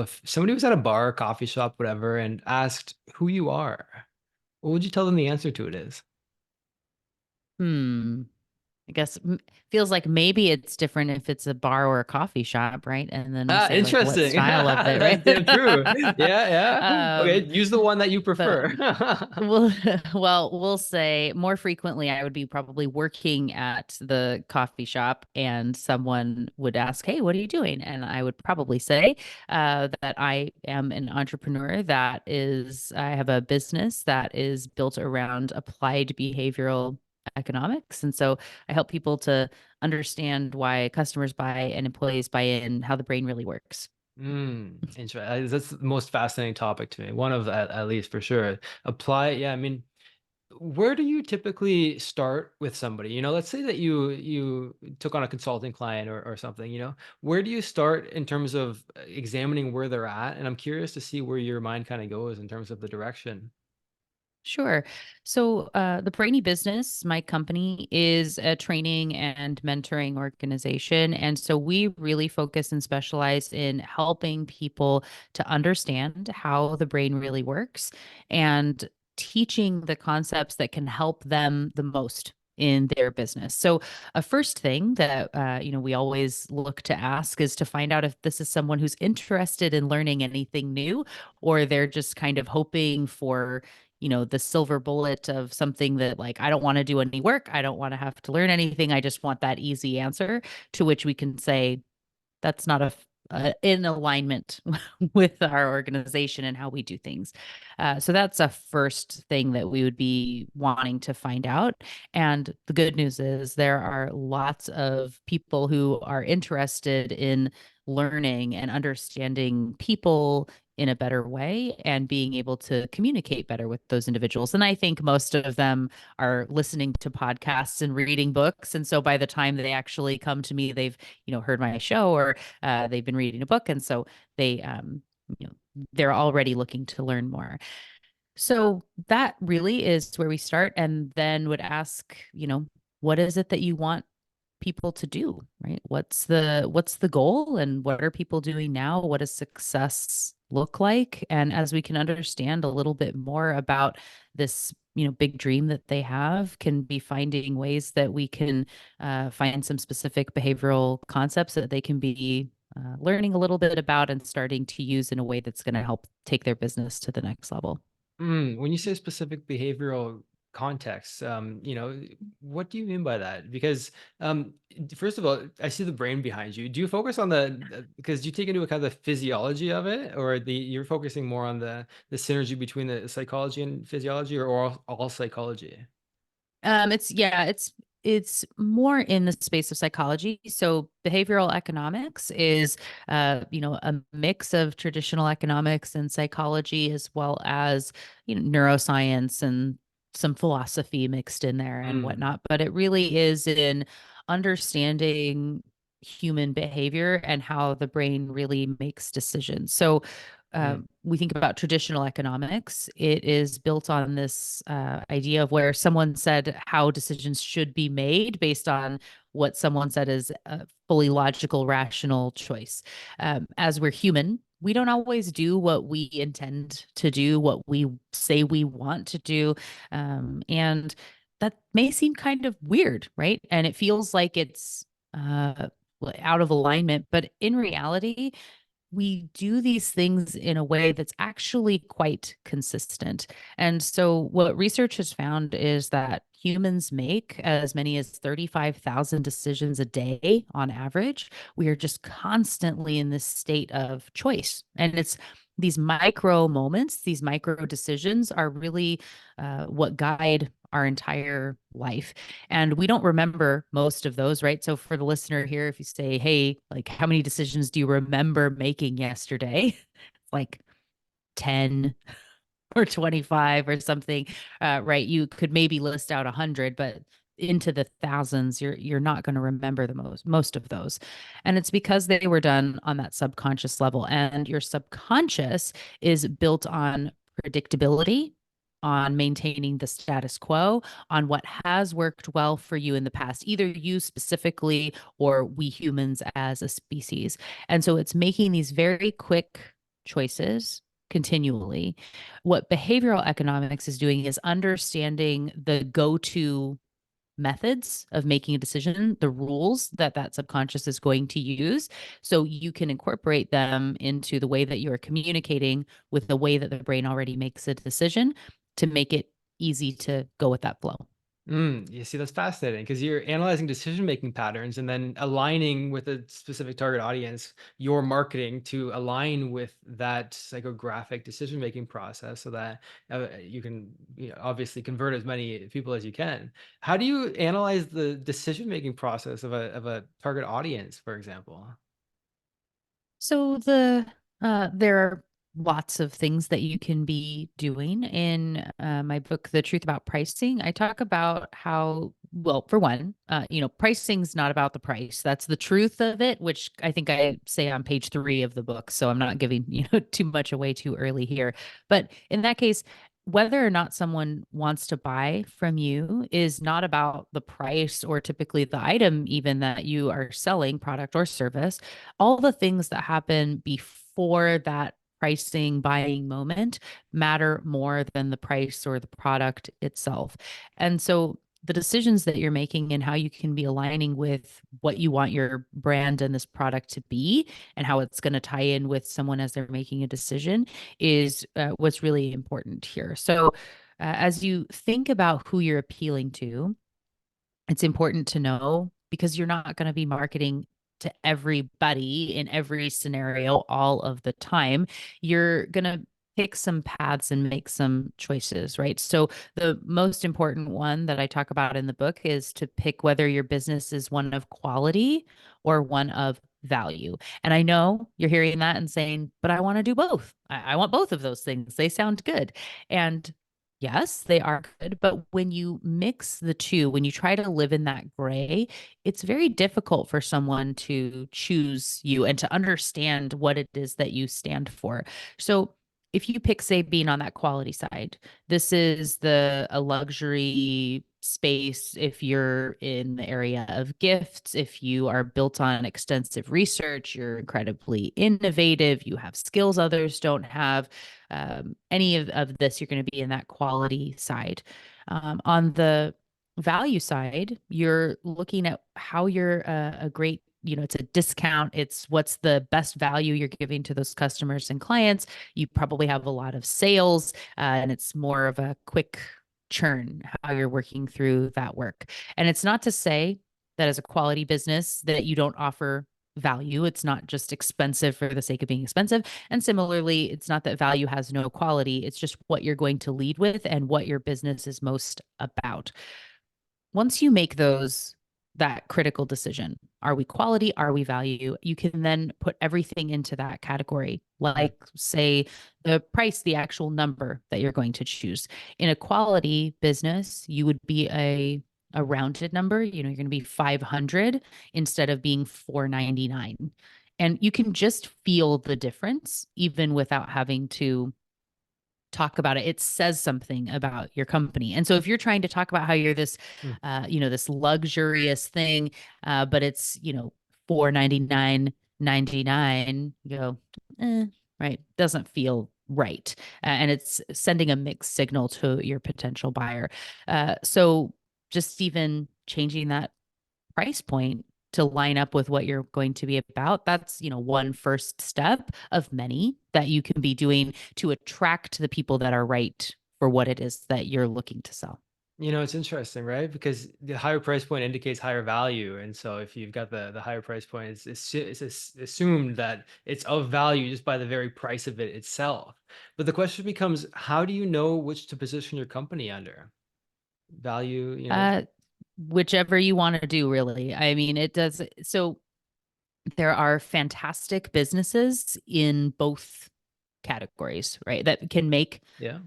If somebody was at a bar, coffee shop, whatever, and asked who you are, what would you tell them the answer to it is? Hmm. I guess feels like maybe it's different if it's a bar or a coffee shop, right? And then we Ah, say like what interesting. style of it, That's right? damn true. Yeah, yeah. Okay, um, use the one that you but prefer. we'll we'll say more frequently I would be probably working at the coffee shop and someone would ask, "Hey, what are you doing?" And I would probably say that I am an entrepreneur I have a business that is built around applied behavioral economics. And so I help people to understand why customers buy and employees buy in, how the brain really works. Interesting. That's the most fascinating topic to me. One of at least for sure. Apply. Yeah, I mean, where do you typically start with somebody? Let's say that you took on a consulting client or something. Where do you start in terms of examining where they're at? And I'm curious to see where your mind kind of goes in terms of the direction. Sure. So, the Brainy Business, my company, is a training and mentoring organization. And so we really focus and specialize in helping people to understand how the brain really works and teaching the concepts that can help them the most in their business. So, a first thing that we always look to ask is to find out if this is someone who's interested in learning anything new, or they're just kind of hoping for the silver bullet of something that like, I don't want to do any work. I don't want to have to learn anything. I just want that easy answer, to which we can say that's not in alignment with our organization and how we do things. So that's a first thing that we would be wanting to find out. And the good news is there are lots of people who are interested in learning and understanding people in a better way and being able to communicate better with those individuals. And I think most of them are listening to podcasts and reading books. And so by the time they actually come to me, they've, heard my show, or they've been reading a book. And so they, you know, they're already looking to learn more. So that really is where we start, and then would ask, what is it that you want people to do, right? What's the goal, and what are people doing now? What does success look like? And as we can understand a little bit more about this, big dream that they have, can be finding ways that we can find some specific behavioral concepts that they can be learning a little bit about and starting to use in a way that's going to help take their business to the next level. When you say specific behavioral context, what do you mean by that? Because first of all, I see the brain behind you. Do you focus on because do you take into account the physiology of it, or you're focusing more on the synergy between the psychology and physiology, or all psychology? It's more in the space of psychology. So behavioral economics is a mix of traditional economics and psychology, as well as neuroscience and some philosophy mixed in there and Mm, whatnot. But it really is in understanding human behavior and how the brain really makes decisions. So mm, we think about traditional economics, it is built on this idea of where someone said how decisions should be made based on what someone said is a fully logical, rational choice. As we're human, we don't always do what we intend to do, what we say we want to do. And that may seem kind of weird, right? And it feels like it's out of alignment. But in reality, we do these things in a way that's actually quite consistent. And so, what research has found is that humans make as many as 35,000 decisions a day on average. We are just constantly in this state of choice. And it's these micro moments, these micro decisions are really what guide our entire life. And we don't remember most of those, right? So for the listener here, if you say, hey, like, how many decisions do you remember making yesterday? Like 10 or 25 or something, right? You could maybe list out 100, but into the thousands, you're not going to remember the most of those. And it's because they were done on that subconscious level. And your subconscious is built on predictability, on maintaining the status quo, on what has worked well for you in the past, either you specifically or we humans as a species. And so it's making these very quick choices continually. What behavioral economics is doing is understanding the go-to methods of making a decision, the rules that that subconscious is going to use, so you can incorporate them into the way that you are communicating with the way that the brain already makes a decision to make it easy to go with that flow. You see, that's fascinating because you're analyzing decision-making patterns and then aligning with a specific target audience, your marketing to align with that psychographic decision-making process so that you can, obviously convert as many people as you can. How do you analyze the decision-making process of a target audience, for example? So there are lots of things that you can be doing in my book, The Truth About Pricing. I talk about how, well, for one, pricing's not about the price. That's the truth of it, which I think I say on page 3 of the book. So I'm not giving, too much away too early here. But in that case, whether or not someone wants to buy from you is not about the price or typically the item, even that you are selling, product or service. All the things that happen before that pricing buying moment matter more than the price or the product itself. And so the decisions that you're making and how you can be aligning with what you want your brand and this product to be and how it's going to tie in with someone as they're making a decision is what's really important here. So as you think about who you're appealing to, it's important to know because you're not going to be marketing to everybody in every scenario all of the time. You're going to pick some paths and make some choices, right? So the most important one that I talk about in the book is to pick whether your business is one of quality or one of value. And I know you're hearing that and saying, but I want to do both. I want both of those things. They sound good. And yes, they are good. But when you mix the two, when you try to live in that gray, it's very difficult for someone to choose you and to understand what it is that you stand for. So if you pick, say, being on that quality side, this is the a luxury space if you're in the area of gifts, if you are built on extensive research, you're incredibly innovative, you have skills others don't have, any of this, you're going to be in that quality side. On the value side, you're looking at how you're a great, it's a discount. It's what's the best value you're giving to those customers and clients. You probably have a lot of sales, and it's more of a quick churn, how you're working through that work. And it's not to say that as a quality business that you don't offer value. It's not just expensive for the sake of being expensive. And similarly, it's not that value has no quality. It's just what you're going to lead with and what your business is most about. Once you make that critical decision, are we quality, are we value, you can then put everything into that category, Mm. like say the price, the actual number that you're going to choose. In a quality business, you would be a rounded number, you're going to be 500 instead of being 499, and you can just feel the difference even without having to talk about it. It says something about your company. And so if you're trying to talk about how you're this, Mm. this luxurious thing, but it's, 499.99, you go, right. Doesn't feel right. And it's sending a mixed signal to your potential buyer. So just even changing that price point to line up with what you're going to be about, that's one first step of many that you can be doing to attract the people that are right for what it is that you're looking to sell. It's interesting, right? Because the higher price point indicates higher value, and so if you've got the higher price point, it's assumed that it's of value just by the very price of it itself. But the question becomes, how do you know which to position your company under? Value, uh Whichever you want to do, really. I mean, it does. So there are fantastic businesses in both categories, right, that can make Yeah.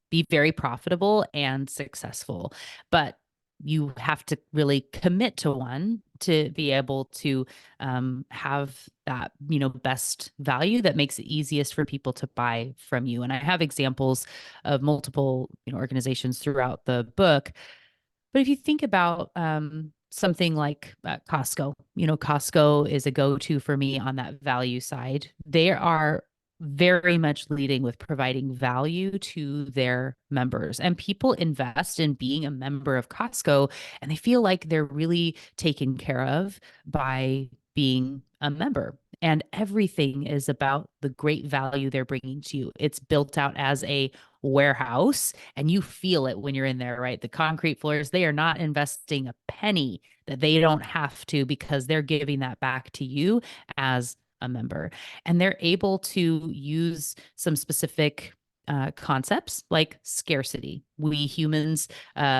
be very profitable and successful. But you have to really commit to one to be able to have that, best value that makes it easiest for people to buy from you. And I have examples of multiple, organizations throughout the book. But if you think about something like Costco, Costco is a go-to for me on that value side. They are very much leading with providing value to their members. And people invest in being a member of Costco and they feel like they're really taken care of by being a member. And everything is about the great value they're bringing to you. It's built out as a warehouse, and you feel it when you're in there, right? The concrete floors, they are not investing a penny that they don't have to because they're giving that back to you as a member. And they're able to use some specific concepts like scarcity. We humans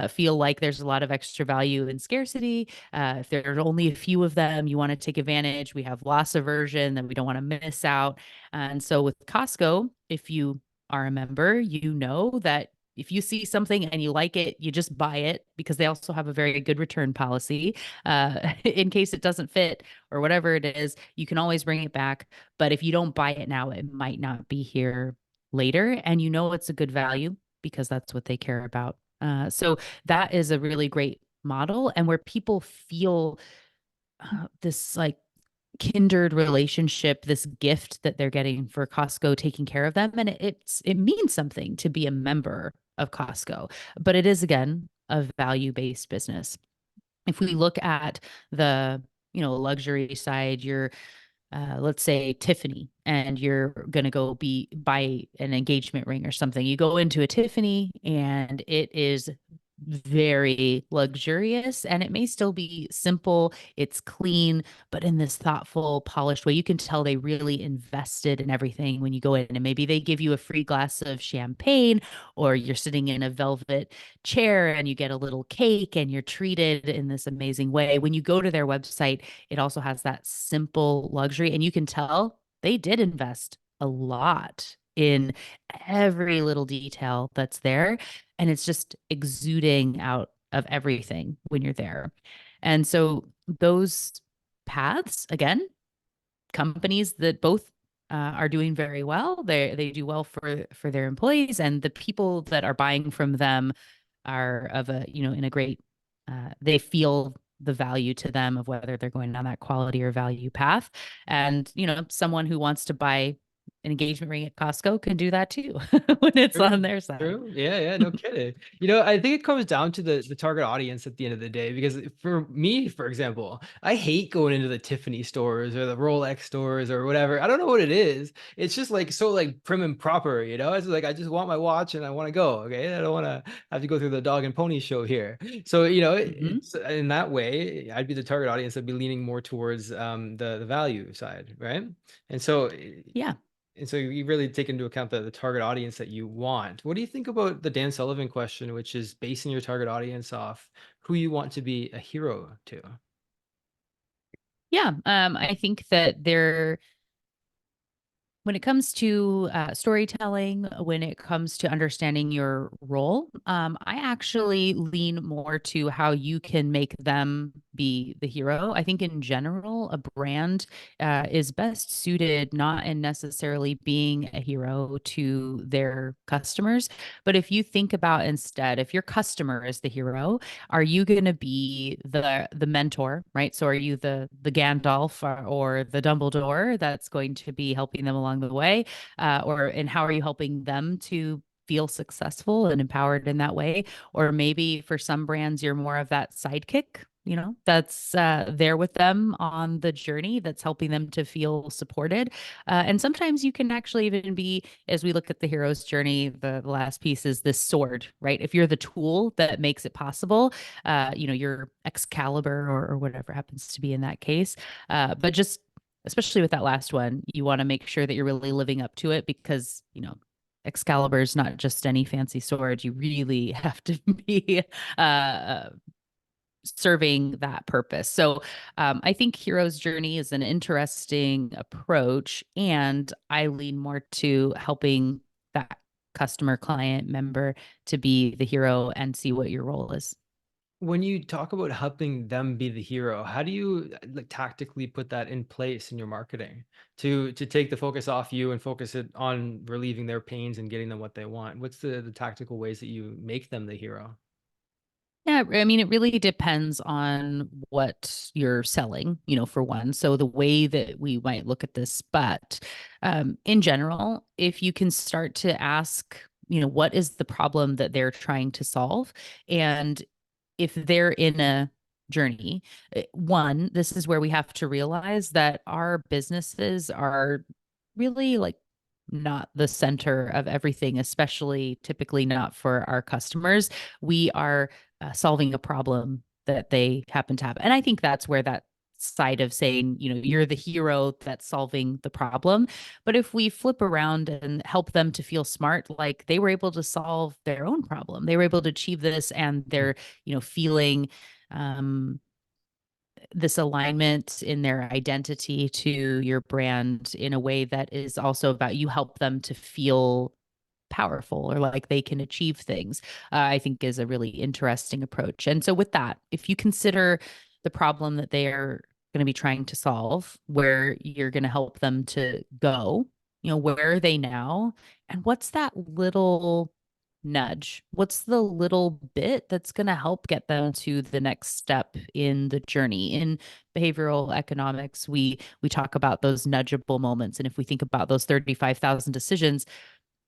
feel like there's a lot of extra value in scarcity. If there's only a few of them, you want to take advantage. We have loss aversion that we don't want to miss out. And so with Costco, if you are a member, you know that if you see something and you like it, you just buy it because they also have a very good return policy. In case it doesn't fit or whatever it is, you can always bring it back. But if you don't buy it now, it might not be here later. And you know it's a good value because that's what they care about. So that is a really great model and where people feel this like kindred relationship, this gift that they're getting for Costco taking care of them. And it means something to be a member of Costco, but it is again a value-based business. If we look at the, luxury side, you're let's say Tiffany, and you're going to go be buy an engagement ring or something. You go into a Tiffany and it is very luxurious and it may still be simple, it's clean, but in this thoughtful, polished way. You can tell they really invested in everything when you go in, and maybe they give you a free glass of champagne, or you're sitting in a velvet chair and you get a little cake and you're treated in this amazing way. When you go to their website, it also has that simple luxury, and you can tell they did invest a lot in every little detail that's there. And it's just exuding out of everything when you're there. And so those paths, again, companies that both are doing very well. They do well for their employees, and the people that are buying from them are of a in a great. They feel the value to them of whether they're going down that quality or value path. And someone who wants to buy an engagement ring at Costco can do that too when it's on True, their side. true. Yeah, yeah, no kidding. I think it comes down to the target audience at the end of the day, because for me, for example, I hate going into the Tiffany stores or the Rolex stores or whatever. I don't know what it is. It's just like so like prim and proper, you know? It's like I just want my watch and I want to go. Okay. I don't want to have to go through the dog and pony show here. So, Mhm. it's in that way, I'd be the target audience. I'd be leaning more towards the value side, right? And so Yeah. and so you really take into account the target audience that you want. What do you think about the Dan Sullivan question, which is basing your target audience off who you want to be a hero to? Yeah. I think that there when it comes to storytelling, when it comes to understanding your role, I actually lean more to how you can make them be the hero. I think in general, a brand is best suited not in necessarily being a hero to their customers, but if you think about instead, if your customer is the hero, are you going to be the mentor, right? So are you the Gandalf or the Dumbledore that's going to be helping them along the way, and how are you helping them to feel successful and empowered in that way? Or maybe for some brands, you're more of that sidekick, that's there with them on the journey, that's helping them to feel supported. And sometimes you can actually even be, as we look at the hero's journey, the last piece is this sword, right? If you're the tool that makes it possible, your Excalibur or whatever happens to be in that case. But just especially with that last one, you want to make sure that you're really living up to it because, Excalibur is not just any fancy sword. You really have to be serving that purpose. So I think Hero's Journey is an interesting approach, and I lean more to helping that customer, client, member to be the hero and see what your role is. When you talk about helping them be the hero, how do you like tactically put that in place in your marketing to take the focus off you and focus it on relieving their pains and getting them what they want? What's the tactical ways that you make them the hero? Yeah, I mean, it really depends on what you're selling, for one. So the way that we might look at this, but in general, if you can start to ask, what is the problem that they're trying to solve? And if they're in a journey, one, this is where we have to realize that our businesses are really like not the center of everything, especially typically not for our customers. We are solving a problem that they happen to have. And I think that's where that side of saying, you're the hero that's solving the problem. But if we flip around and help them to feel smart, like they were able to solve their own problem, they were able to achieve this and they're, feeling um, this alignment in their identity to your brand in a way that is also about you help them to feel powerful or like they can achieve things, I think is a really interesting approach. And so, with that, if you consider the problem that they are going to be trying to solve, where you're going to help them to go, where are they now? And what's that little nudge? What's the little bit that's going to help get them to the next step in the journey? In behavioral economics, we talk about those nudgeable moments. And if we think about those 35,000 decisions,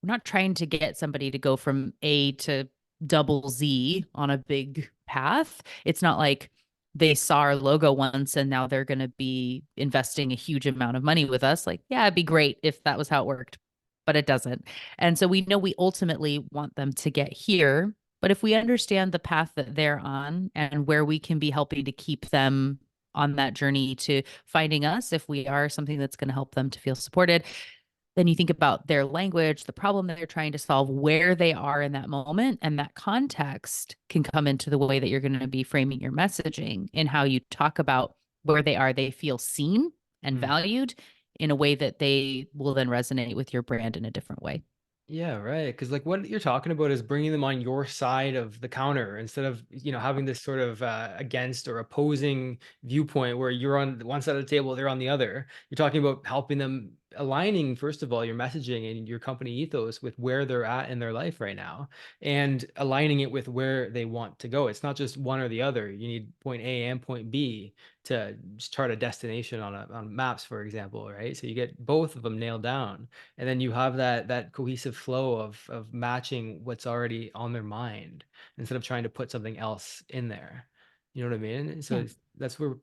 we're not trying to get somebody to go from A to double Z on a big path. It's not like they saw our logo once and now they're going to be investing a huge amount of money with us. Like, yeah, it'd be great if that was how it worked, but it doesn't. And so we know we ultimately want them to get here. But if we understand the path that they're on and where we can be helping to keep them on that journey to finding us, if we are something that's going to help them to feel supported, then you think about their language, the problem that they're trying to solve, where they are in that moment, and that context can come into the way that you're going to be framing your messaging and how you talk about where they are. They feel seen and Mm. valued in a way that they will then resonate with your brand in a different way. Yeah, right. Because like what you're talking about is bringing them on your side of the counter instead of having this sort of against or opposing viewpoint where you're on one side of the table, they're on the other. You're talking about helping them aligning first of all your messaging and your company ethos with where they're at in their life right now and aligning it with where they want to go. It's not just one or the other. You need point A and point B to chart a destination on maps, for example, right? So you get both of them nailed down and then you have that cohesive flow of matching what's already on their mind instead of trying to put something else in there. You know what I mean? And so Yeah. that's where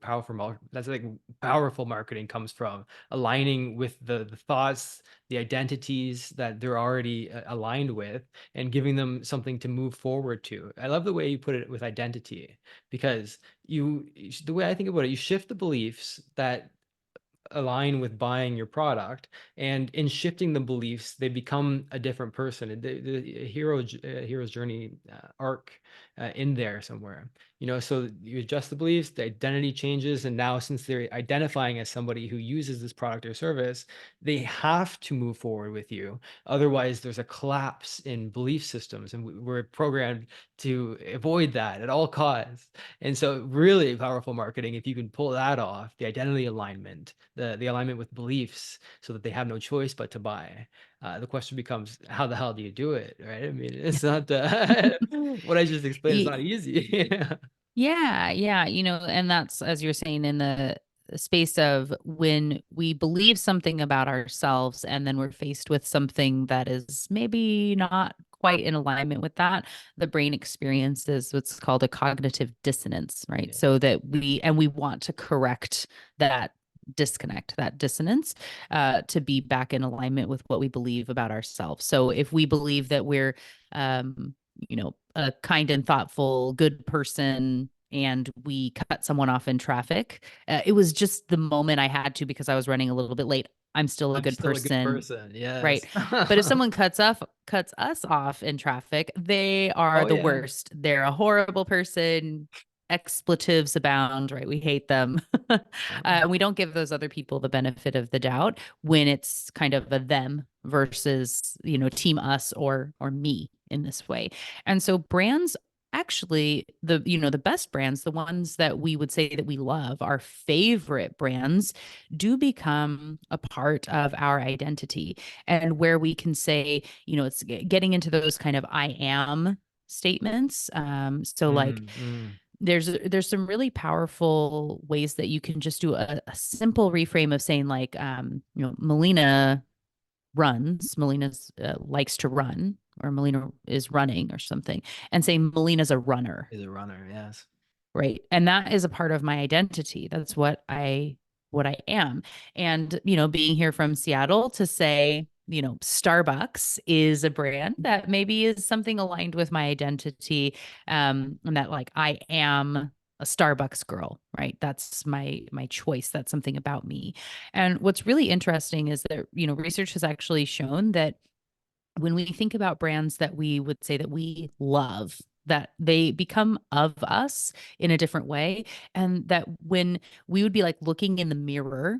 that's like powerful marketing comes from, aligning with the thoughts, the identities that they're already aligned with, and giving them something to move forward to. I love the way you put it with identity because the way I think about it, you shift the beliefs that align with buying your product, and in shifting the beliefs they become a different person. The hero's journey arc in there somewhere, so you adjust the beliefs, the identity changes, and now since they're identifying as somebody who uses this product or service, they have to move forward with you. Otherwise there's a collapse in belief systems, and we're programmed to avoid that at all costs. And so really powerful marketing, if you can pull that off, the identity alignment, the alignment with beliefs so that they have no choice but to buy. The question becomes, how the hell do you do it, right? I mean, it's not what I just explained is not Yeah. easy. Yeah, yeah, and that's as you're saying in the space of when we believe something about ourselves and then we're faced with something that is maybe not quite in alignment with that, the brain experiences what's called a cognitive dissonance, right? Yeah. So that we want to correct that disconnect, that dissonance, to be back in alignment with what we believe about ourselves. So if we believe that we're a kind and thoughtful, good person, and we cut someone off in traffic. It was just the moment I had to because I was running a little bit late. I'm still a I'm good still a good person, person. right? Yes. But if someone cuts us off in traffic, they are Oh the yeah. worst. They're a horrible person. Expletives abound, right? We hate them. Yeah. We don't give those other people the benefit of the doubt when it's kind of a them versus, team us or me in this way. And so brands actually the best brands, the ones that we would say that we love, our favorite brands do become a part of our identity, and where we can say, it's getting into those kind of I am statements. So like Mm, mm. there's some really powerful ways that you can just do a simple reframe of saying like, Melina runs, Melina's likes to run, or Melina is running or something, and saying Melina's a runner, Is a runner, yes. right? And that is a part of my identity. That's what I am. And, being here from Seattle to say, Starbucks is a brand that maybe is something aligned with my identity. And that like I am a Starbucks girl, right? That's my choice. That's something about me. And what's really interesting is that, research has actually shown that when we think about brands that we would say that we love, that they become of us in a different way. And that when we would be like looking in the mirror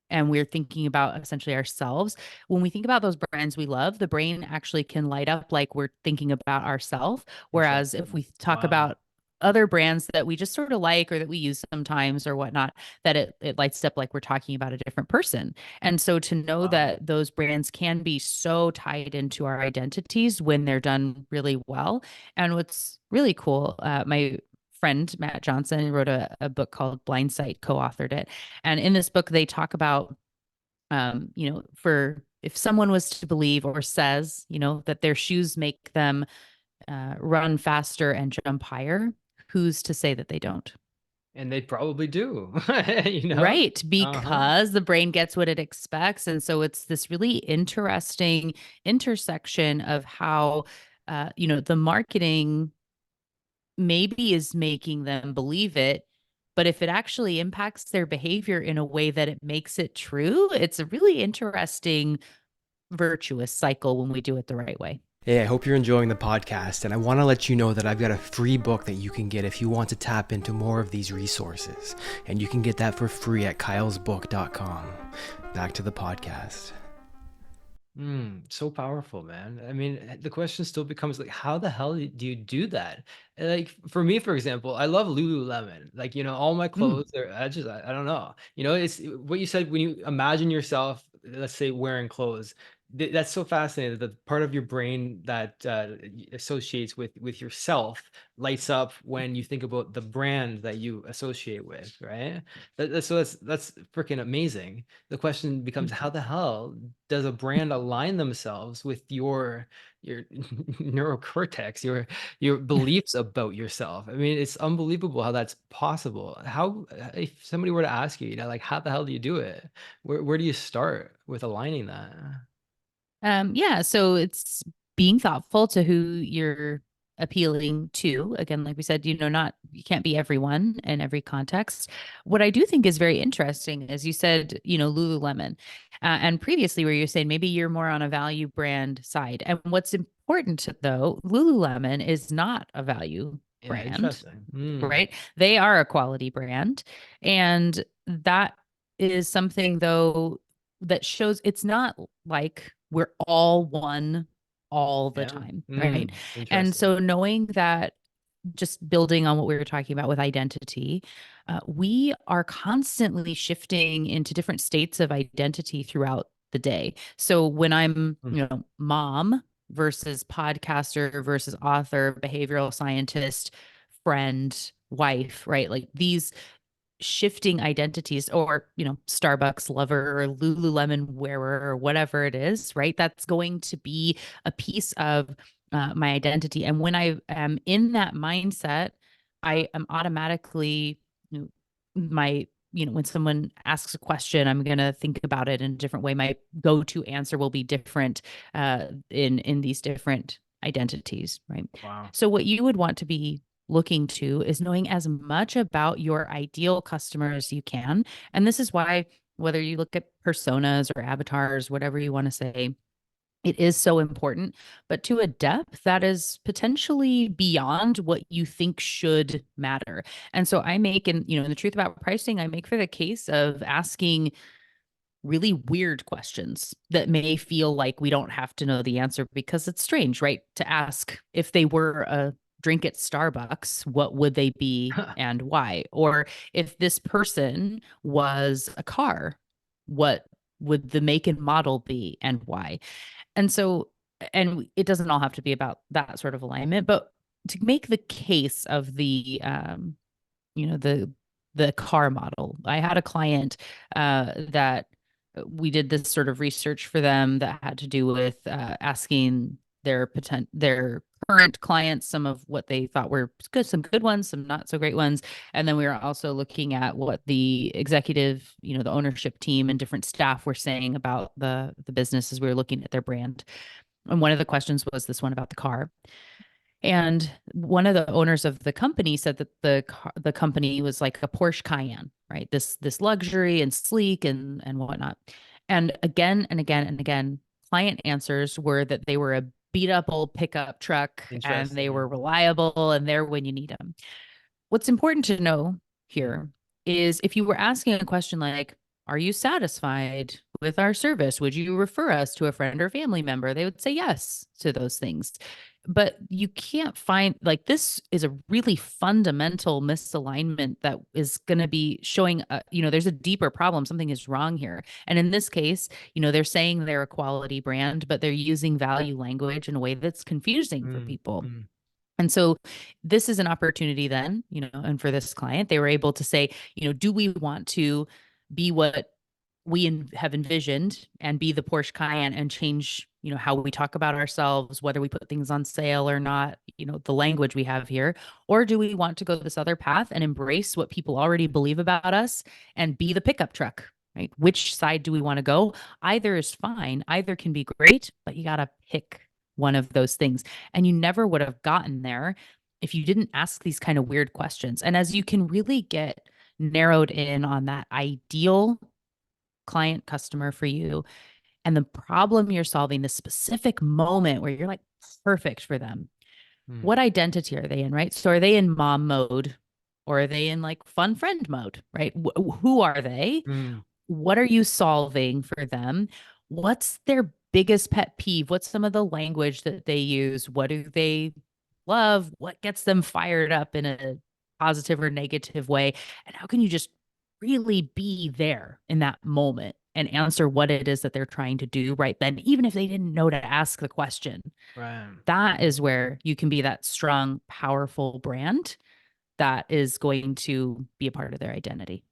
and we're thinking about essentially ourselves, when we think about those brands we love, the brain actually can light up like we're thinking about ourselves. Whereas if Interesting. we talk Wow. about other brands that we just sort of like or that we use sometimes or whatnot, that it lights up like we're talking about a different person. And so to know Wow. that those brands can be so tied into our identities when they're done really well. And what's really cool, my friend Matt Johnson wrote a book called Blindsight, co-authored it. And in this book, they talk about, for if someone was to believe or says, that their shoes make them run faster and jump higher, who's to say that they don't? And they probably do, Right, Uh-huh. because the brain gets what it expects. And so it's this really interesting intersection of how, the marketing maybe is making them believe it. But if it actually impacts their behavior in a way that it makes it true, it's a really interesting virtuous cycle when we do it the right way. Hey, I hope you're enjoying the podcast, and I want to let you know that I've got a free book that you can get if you want to tap into more of these resources. And you can get that for free at kylesbook.com. Back to the podcast. So powerful, man. I mean, the question still becomes like, how the hell do you do that? And, like for me, for example, I love Lululemon. Like, all my Mm. clothes are, I don't know. It's what you said when you imagine yourself, let's say wearing clothes. That's so fascinating. The part of your brain that associates with yourself lights up when you think about the brand that you associate with, right? So that's freaking amazing. The question becomes, how the hell does a brand align themselves with your neurocortex, your beliefs about yourself? I mean, it's unbelievable how that's possible. How if somebody were to ask you, like, how the hell do you do it? Where do you start with aligning that? Yeah, so it's being thoughtful to who you're appealing to. Again, like we said, not you can't be everyone in every context. What I do think is very interesting, as you said, Lululemon, and previously where you're saying maybe you're more on a value brand side. And what's important though, Lululemon is not a value Yeah, brand, interesting. right? They are a quality brand, and that is something though that shows it's not like we're all one all the Yeah. time, right? And Interesting. so knowing that, just building on what we were talking about with identity, we are constantly shifting into different states of identity throughout the day. So when I'm, Mm. mom versus podcaster versus author, behavioral scientist, friend, wife, right? Like these shifting identities, or Starbucks lover or Lululemon wearer or whatever it is, right? That's going to be a piece of my identity. And when I am in that mindset, I am automatically, you know, my when someone asks a question, I'm going to think about it in a different way. My go-to answer will be different in these different identities, right? Wow. So what you would want to be looking to is knowing as much about your ideal customer as you can. And this is why, whether you look at personas or avatars, whatever you want to say, it is so important, but to a depth that is potentially beyond what you think should matter. And so I make, and in the truth about pricing, I make for the case of asking really weird questions that may feel like we don't have to know the answer because it's strange, right? To ask if they were a drink at Starbucks, what would they be and why? Or if this person was a car, what would the make and model be and why? And so, and it doesn't all have to be about that sort of alignment, but to make the case of the you know, the car model. I had a client that we did this sort of research for them that had to do with asking their current clients some of what they thought were good, some good ones, some not so great ones, and then we were also looking at what the executive, you know, the ownership team and different staff were saying about the business as we were looking at their brand. And one of the questions was this one about the car. And one of the owners of the company said that the company was like a Porsche Cayenne, right? This luxury and sleek and whatnot. And again and again and again, client answers were that they were a beat up old pickup truck and they Interesting. were reliable and there when you need them. What's important to know here is if you were asking a question like, are you satisfied with our service? Would you refer us to a friend or family member? They would say yes to those things. But you can't find, like, this is a really fundamental misalignment that is going to be showing, you know, there's a deeper problem. Something is wrong here. And in this case, you know, they're saying they're a quality brand, but they're using value language in a way that's confusing for Mm, people. mm, And so this is an opportunity then, you know, and for this client, they were able to say, you know, do we want to be what we have envisioned and be the Porsche Cayenne and change, you know, how we talk about ourselves, whether we put things on sale or not, you know, the language we have here, or do we want to go this other path and embrace what people already believe about us and be the pickup truck, right? Which side do we want to go? Either is fine. Either can be great, but you got to pick one of those things. And you never would have gotten there if you didn't ask these kind of weird questions. And as you can really get narrowed in on that ideal client customer for you and the problem you're solving, the specific moment where you're like perfect for them, mm, what identity are they in, right? So are they in mom mode or are they in like fun friend mode, right? Who are they? mm. What are you solving for them? What's their biggest pet peeve? What's some of the language that they use? What do they love? What gets them fired up in a positive or negative way? And how can you just really be there in that moment and answer what it is that they're trying to do right then, even if they didn't know to ask the question? Right. That is where you can be that strong, powerful brand that is going to be a part of their identity.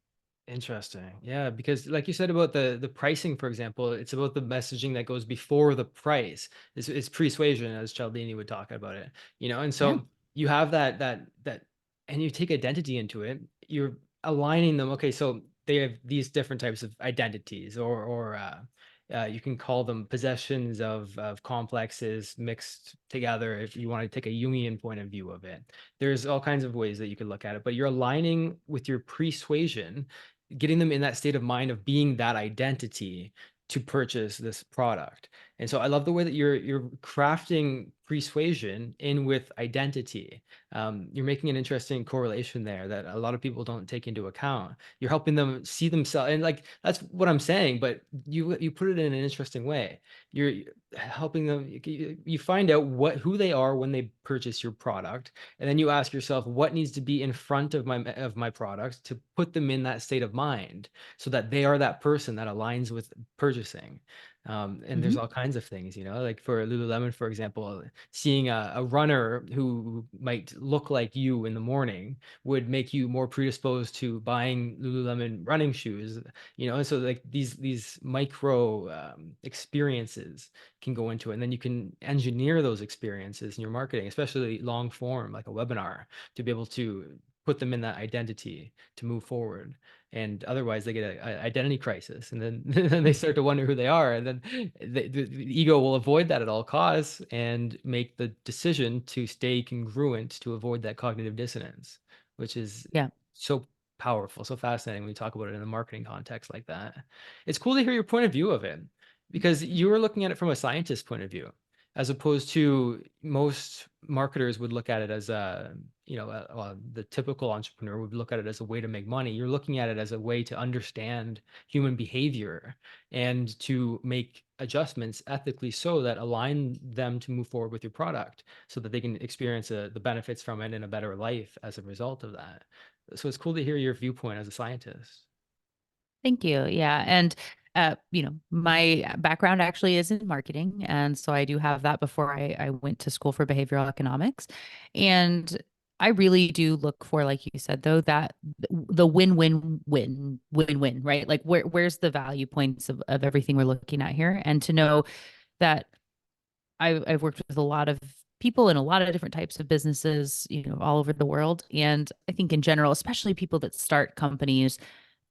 Interesting. Yeah, because like you said about the pricing, for example, it's about the messaging that goes before the price. It's persuasion, as Cialdini would talk about it. You know, and Yeah. so you have that, and you take identity into it. You're aligning them. Okay, so they have these different types of identities, or you can call them possessions of complexes mixed together. If you want to take a Jungian point of view of it, there's all kinds of ways that you could look at it. But you're aligning with your persuasion, getting them in that state of mind of being that identity to purchase this product. And so I love the way that you're crafting persuasion in with identity. You're making an interesting correlation there that a lot of people don't take into account. You're helping them see themselves, and like that's what I'm saying, but you put it in an interesting way. You're helping them. You find out who they are when they purchase your product, and then you ask yourself what needs to be in front of my product to put them in that state of mind so that they are that person that aligns with purchasing. And there's Mhm. all kinds of things, you know, like for Lululemon, for example, seeing a runner who might look like you in the morning would make you more predisposed to buying Lululemon running shoes, you know. And so like these micro experiences can go into it, and then you can engineer those experiences in your marketing, especially long form like a webinar, to be able to put them in that identity to move forward. And otherwise they get a identity crisis, and then then they start to wonder who they are, and then the ego will avoid that at all costs and make the decision to stay congruent to avoid that cognitive dissonance, which is Yeah. so powerful, so fascinating when we talk about it in a marketing context like that. It's cool to hear your point of view of it, because you were looking at it from a scientist point of view, as opposed to most marketers would look at it as a, you know, the typical entrepreneur would look at it as a way to make money. You're looking at it as a way to understand human behavior and to make adjustments ethically so that align them to move forward with your product so that they can experience the benefits from it in a better life as a result of that. So it's cool to hear your viewpoint as a scientist. Thank you. Yeah. And My background actually is in marketing. And so I do have that before I went to school for behavioral economics. And I really do look for, like you said, though, that the win-win-win-win-win, right? Like where's the value points of everything we're looking at here? And to know that I've worked with a lot of people in a lot of different types of businesses, all over the world. And I think in general, especially people that start companies,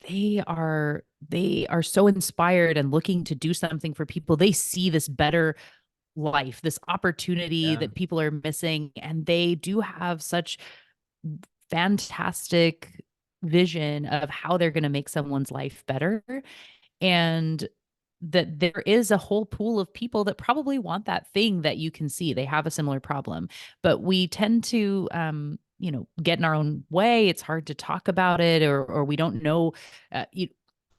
they are so inspired and looking to do something for people. They see this better life, this opportunity Yeah. that people are missing, and they do have such fantastic vision of how they're going to make someone's life better. And that there is a whole pool of people that probably want that thing that you can see. They have a similar problem, but we tend to, get in our own way. It's hard to talk about it, or we don't know.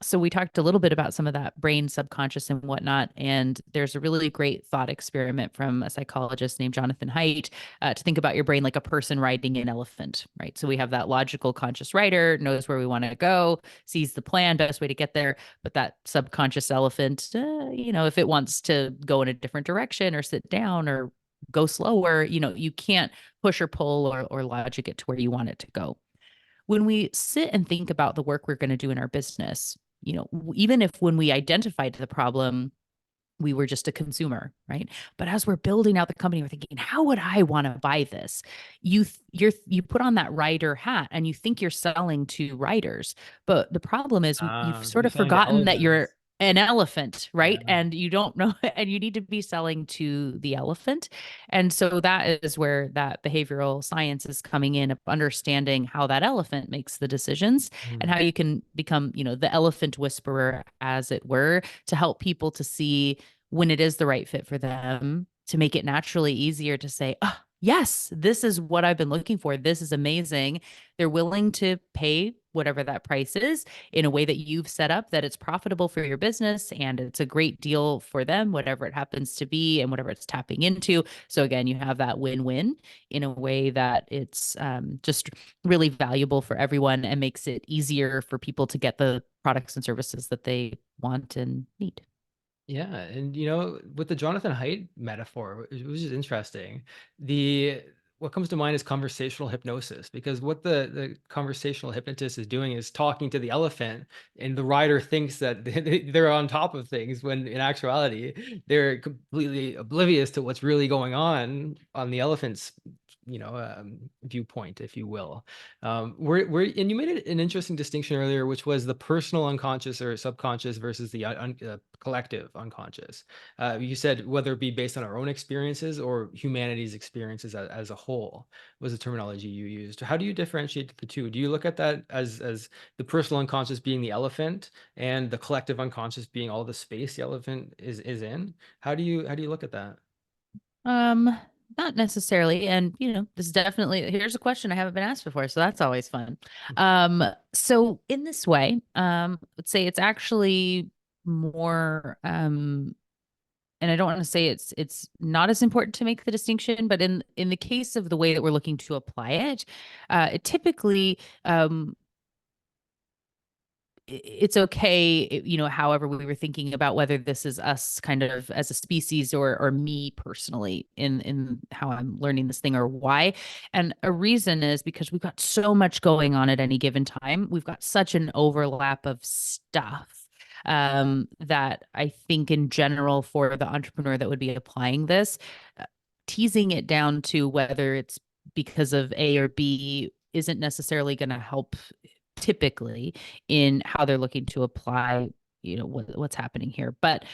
So we talked a little bit about some of that brain subconscious and whatnot. And there's a really great thought experiment from a psychologist named Jonathan Haidt, to think about your brain like a person riding an elephant, right? So we have that logical conscious rider, knows where we want to go, sees the plan, best way to get there. But that subconscious elephant, if it wants to go in a different direction or sit down or go slower, you can't push or pull or logic it to where you want it to go. When we sit and think about the work we're going to do in our business, even if when we identified the problem, we were just a consumer, right? But as we're building out the company, we're thinking, how would I want to buy this? You put on that writer hat and you think you're selling to writers, but the problem is you've sort You're of selling to forgotten that you're elephants. an elephant, Yeah. right? And you don't know, and you need to be selling to the elephant. And so that is where that behavioral science is coming in, of understanding how that elephant makes the decisions and Mm. how you can become, the elephant whisperer, as it were, to help people to see when it is the right fit for them, to make it naturally easier to say, oh, yes, this is what I've been looking for. This is amazing. They're willing to pay whatever that price is in a way that you've set up, that it's profitable for your business and it's a great deal for them, whatever it happens to be and whatever it's tapping into. So again, you have that win-win in a way that it's just really valuable for everyone and makes it easier for people to get the products and services that they want and need. Yeah, and with the Jonathan Haidt metaphor, which is interesting, what comes to mind is conversational hypnosis, because what the conversational hypnotist is doing is talking to the elephant, and the rider thinks that they're on top of things, when in actuality they're completely oblivious to what's really going on the elephant's viewpoint, if you will. And you made an interesting distinction earlier, which was the personal unconscious or subconscious versus the collective unconscious. You said whether it be based on our own experiences or humanity's experiences as a whole was the terminology you used. How do you differentiate the two? Do you look at that as the personal unconscious being the elephant and the collective unconscious being all the space the elephant is in? How do you look at that? Um, Not necessarily. And, this is definitely, here's a question I haven't been asked before, so that's always fun. So in this way, let's say it's actually more, and I don't want to say it's not as important to make the distinction, but in the case of the way that we're looking to apply it, it typically, it's okay, however we were thinking about whether this is us kind of as a species or me personally in how I'm learning this thing or why. And a reason is because we've got so much going on at any given time. We've got such an overlap of stuff, that I think in general for the entrepreneur that would be applying this, teasing it down to whether it's because of A or B isn't necessarily going to help typically in how they're looking to apply, what's happening here. But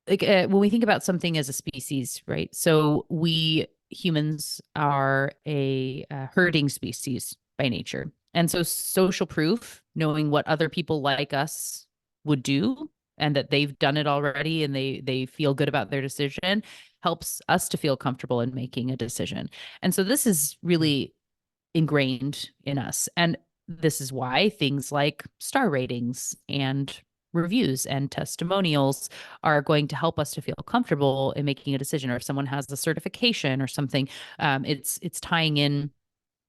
like, when we think about something as a species, right? So we humans are a herding species by nature. And so social proof, knowing what other people like us would do and that they've done it already and they feel good about their decision, helps us to feel comfortable in making a decision. And so this is really ingrained in us. And this is why things like star ratings and reviews and testimonials are going to help us to feel comfortable in making a decision. Or if someone has a certification or something, it's tying in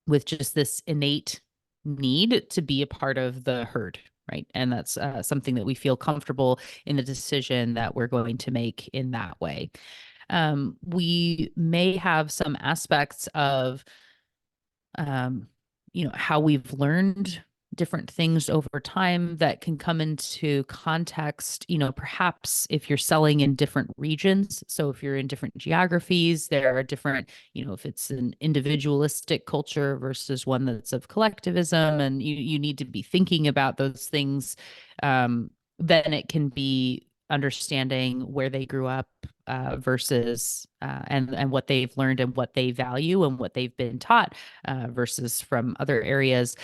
with just this innate need to be a part of the herd, right? And that's something that we feel comfortable in the decision that we're going to make in that way. We may have some aspects of um, how we've learned different things over time that can come into context, perhaps if you're selling in different regions. So if you're in different geographies, there are different, if it's an individualistic culture versus one that's of collectivism, and you need to be thinking about those things, then it can be understanding where they grew up versus and what they've learned and what they value and what they've been taught versus from other areas.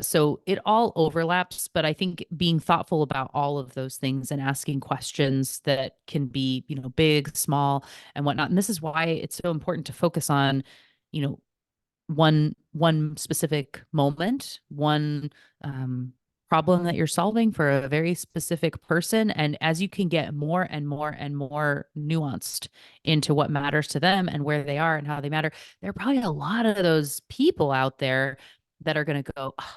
So it all overlaps, but I think being thoughtful about all of those things and asking questions that can be, big, small, and whatnot. And this is why it's so important to focus on, you know, one specific moment, one problem that you're solving for a very specific person. And as you can get more and more and more nuanced into what matters to them and where they are and how they matter, there are probably a lot of those people out there that are going to go, "Oh,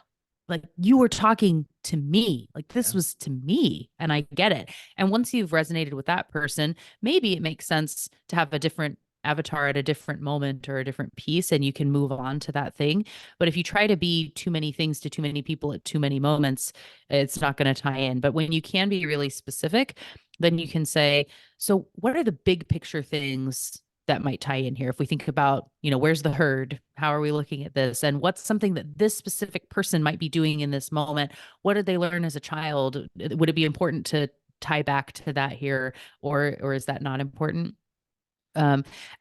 like you were talking to me, like this was to me, and I get it." And once you've resonated with that person, maybe it makes sense to have a different avatar at a different moment or a different piece, and you can move on to that thing. But if you try to be too many things to too many people at too many moments, it's not going to tie in. But when you can be really specific, then you can say, so what are the big picture things that might tie in here? If we think about, where's the herd? How are we looking at this? And what's something that this specific person might be doing in this moment? What did they learn as a child? Would it be important to tie back to that here, or is that not important?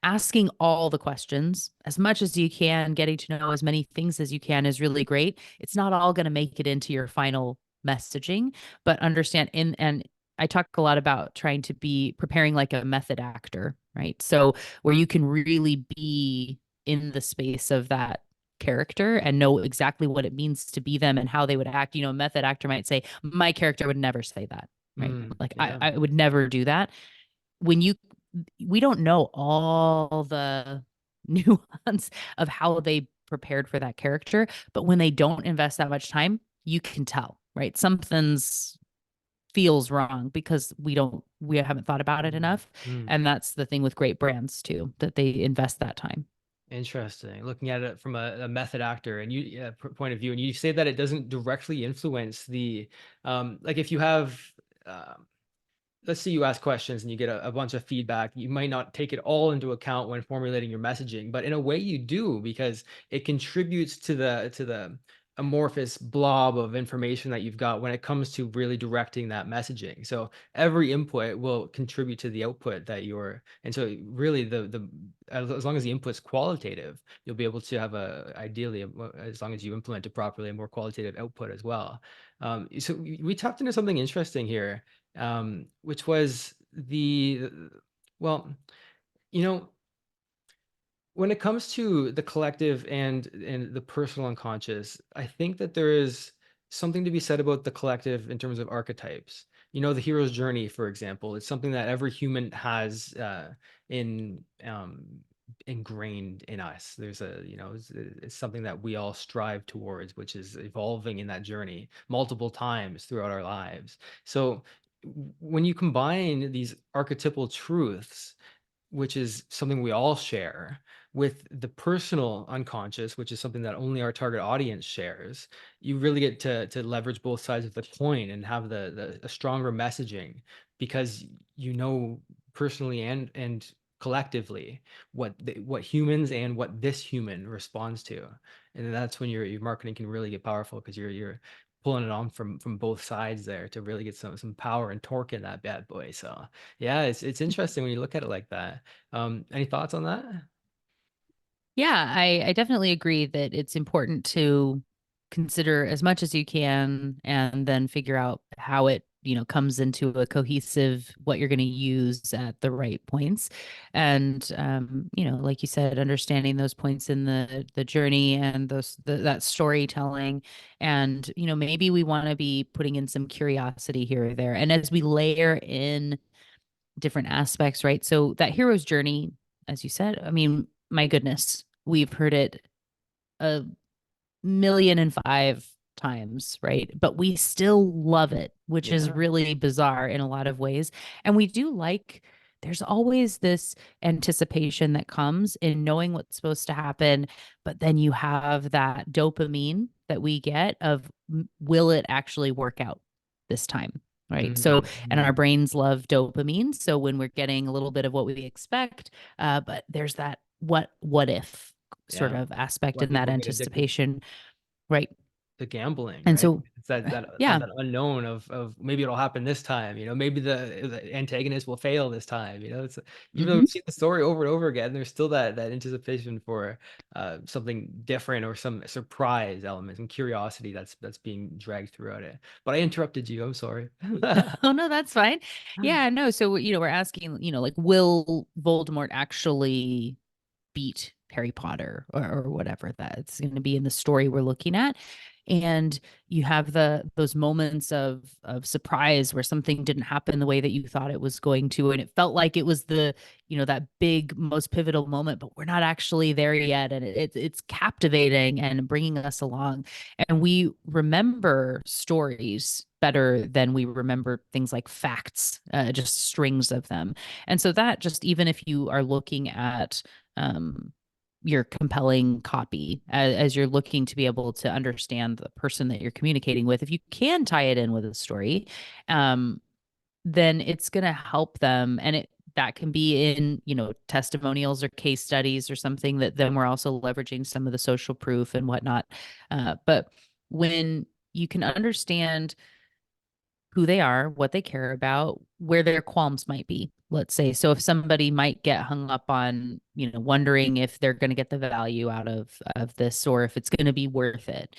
Asking all the questions as much as you can, getting to know as many things as you can is really great. It's not all going to make it into your final messaging, but understand and I talk a lot about trying to be preparing like a method actor, right? So where you can really be in the space of that character and know exactly what it means to be them and how they would act. A method actor might say, my character would never say that, right? Like Yeah. I would never do that. When we don't know all the nuance of how they prepared for that character, but when they don't invest that much time, you can tell, right? Something's feels wrong because we haven't thought about it enough. Mm. And that's the thing with great brands too, that they invest that time. Interesting. Looking at it from a method actor and point of view, and you say that it doesn't directly influence the like if you have let's say you ask questions and you get a bunch of feedback, you might not take it all into account when formulating your messaging, but in a way you do because it contributes to the amorphous blob of information that you've got when it comes to really directing that messaging. So every input will contribute to the output that you're, and so really the as long as the input's qualitative, you'll be able to have ideally, as long as you implement it properly, a more qualitative output as well. So we tapped into something interesting here, which was well, you know, when it comes to the collective and the personal unconscious, I think that there is something to be said about the collective in terms of archetypes. The hero's journey, for example, it's something that every human has in ingrained in us. There's it's something that we all strive towards, which is evolving in that journey multiple times throughout our lives. So when you combine these archetypal truths, which is something we all share, with the personal unconscious, which is something that only our target audience shares, you really get to leverage both sides of the coin and have a stronger messaging because personally and collectively what humans and what this human responds to, and that's when your marketing can really get powerful because you're pulling it on from both sides there to really get some power and torque in that bad boy. So yeah, it's interesting when you look at it like that. Any thoughts on that? Yeah, I definitely agree that it's important to consider as much as you can and then figure out how it, comes into a cohesive what you're going to use at the right points. And like you said, understanding those points in the journey and that storytelling. And, maybe we want to be putting in some curiosity here or there. And as we layer in different aspects, right? So that hero's journey, as you said, I mean, my goodness, we've heard it a million and five times, right? But we still love it, which is Yeah. really bizarre in a lot of ways. And we do like, there's always this anticipation that comes in knowing what's supposed to happen, but then you have that dopamine that we get of will it actually work out this time? Right. So, and our Mhm. brains love dopamine. So when we're getting a little bit of what we expect, but there's that what if sort Yeah. of aspect Why in that people get addicted anticipation. Right. to gambling, And right? so, It's that kind yeah. of that unknown of maybe it'll happen this time, maybe the antagonist will fail this time, it's even though Mhm. we've seen the story over and over again, there's still that anticipation for something different or some surprise element, some curiosity that's being dragged throughout it. But I interrupted you. I'm sorry. Oh, no, that's fine. Yeah, no. So, we're asking, like, will Voldemort actually beat Harry Potter or whatever that's going to be in the story we're looking at? And you have those moments of surprise where something didn't happen the way that you thought it was going to, and it felt like it was that big most pivotal moment, but we're not actually there yet, and it's captivating and bringing us along. And we remember stories better than we remember things like facts, just strings of them. And so that, just even if you are looking at um, your compelling copy, as you're looking to be able to understand the person that you're communicating with, if you can tie it in with a story, um, then it's going to help them. And that can be in, testimonials or case studies or something, that then we're also leveraging some of the social proof and whatnot. But when you can understand who they are, what they care about, where their qualms might be, let's say. So if somebody might get hung up on, wondering if they're going to get the value out of this, or if it's going to be worth it,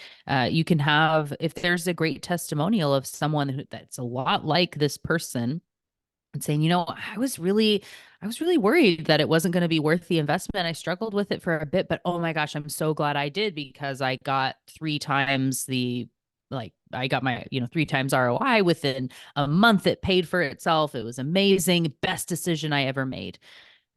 you can have, if there's a great testimonial of someone that's a lot like this person, and saying, I was really worried that it wasn't going to be worth the investment. I struggled with it for a bit, but oh my gosh, I'm so glad I did, because I got three times I got my, 3 times ROI within a month. It paid for itself. It was amazing. Best decision I ever made.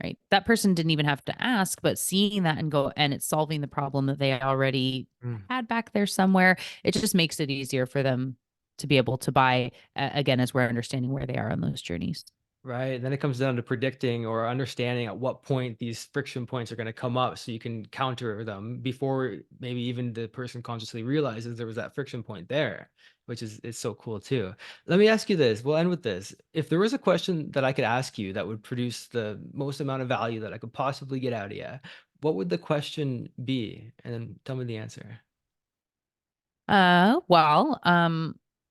Right. That person didn't even have to ask, but seeing that and go, and it's solving the problem that they already Mm. had back there somewhere. It just makes it easier for them to be able to buy, again, as we're understanding where they are on those journeys. Right. Then it comes down to predicting or understanding at what point these friction points are going to come up so you can counter them before maybe even the person consciously realizes there was that friction point there, which is it's so cool too. Let me ask you this. We'll end with this. If there was a question that I could ask you that would produce the most amount of value that I could possibly get out of you, what would the question be? And then tell me the answer. Well,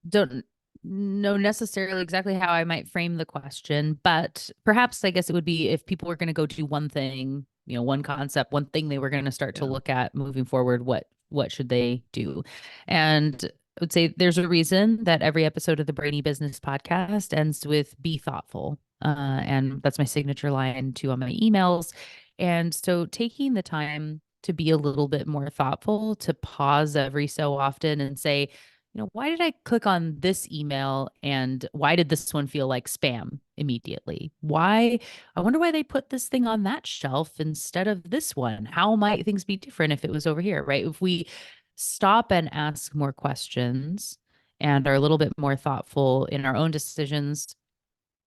don't know necessarily exactly how I might frame the question, but perhaps I guess it would be, if people were going to go do one thing, one concept, one thing they were going to start to Yeah. look at moving forward, what should they do? And I would say there's a reason that every episode of the Brainy Business podcast ends with "be thoughtful." And that's my signature line too on my emails. And so taking the time to be a little bit more thoughtful, to pause every so often and say, why did I click on this email, and why did this one feel like spam immediately? I wonder why they put this thing on that shelf instead of this one. How might things be different if it was over here, right? If we stop and ask more questions and are a little bit more thoughtful in our own decisions,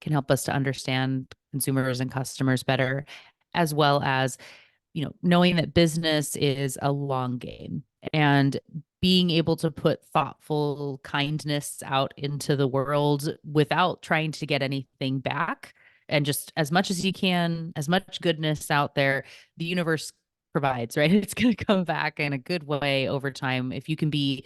can help us to understand consumers and customers better, as well as, knowing that business is a long game, and being able to put thoughtful kindness out into the world without trying to get anything back, and just as much as you can, as much goodness out there, the universe provides, right? It's going to come back in a good way over time. If you can be,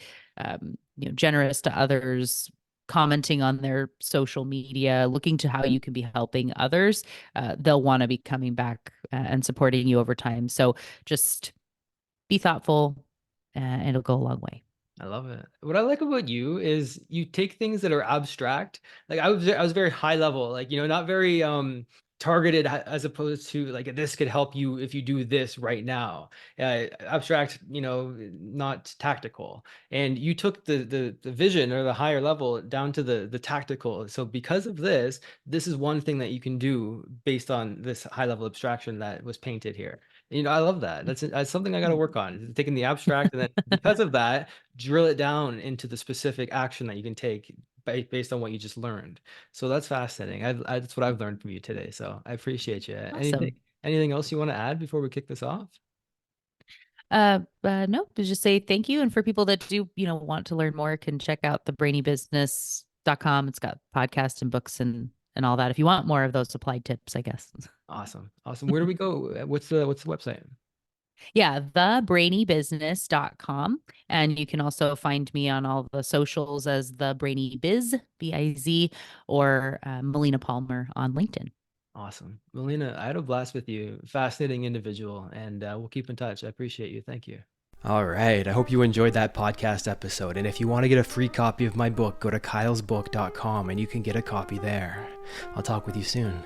generous to others, commenting on their social media, looking to how you can be helping others, they'll want to be coming back and supporting you over time. So just be thoughtful, and it'll go a long way. I love it. What I like about you is you take things that are abstract. Like I was very high level, like not very targeted as opposed to like this could help you if you do this right now. Abstract, not tactical. And you took the vision or the higher level down to the tactical. So because of this, this is one thing that you can do based on this high level abstraction that was painted here. I love that. That's something I got to work on, taking the abstract and then because of that, drill it down into the specific action that you can take based on what you just learned. So that's fascinating. That's what I've learned from you today. So I appreciate you. Awesome. Anything else you want to add before we kick this off? No, to just say thank you. And for people that do, want to learn more, can check out thebrainybusiness.com. It's got podcasts and books and all that. If you want more of those applied tips, I guess. Awesome. Where do we go? What's the website? Yeah, thebrainybusiness.com. And you can also find me on all the socials as The Brainy Biz, BIZ, or Melina Palmer on LinkedIn. Awesome. Melina, I had a blast with you. Fascinating individual. And we'll keep in touch. I appreciate you. Thank you. All right. I hope you enjoyed that podcast episode. And if you want to get a free copy of my book, go to kylesbook.com and you can get a copy there. I'll talk with you soon.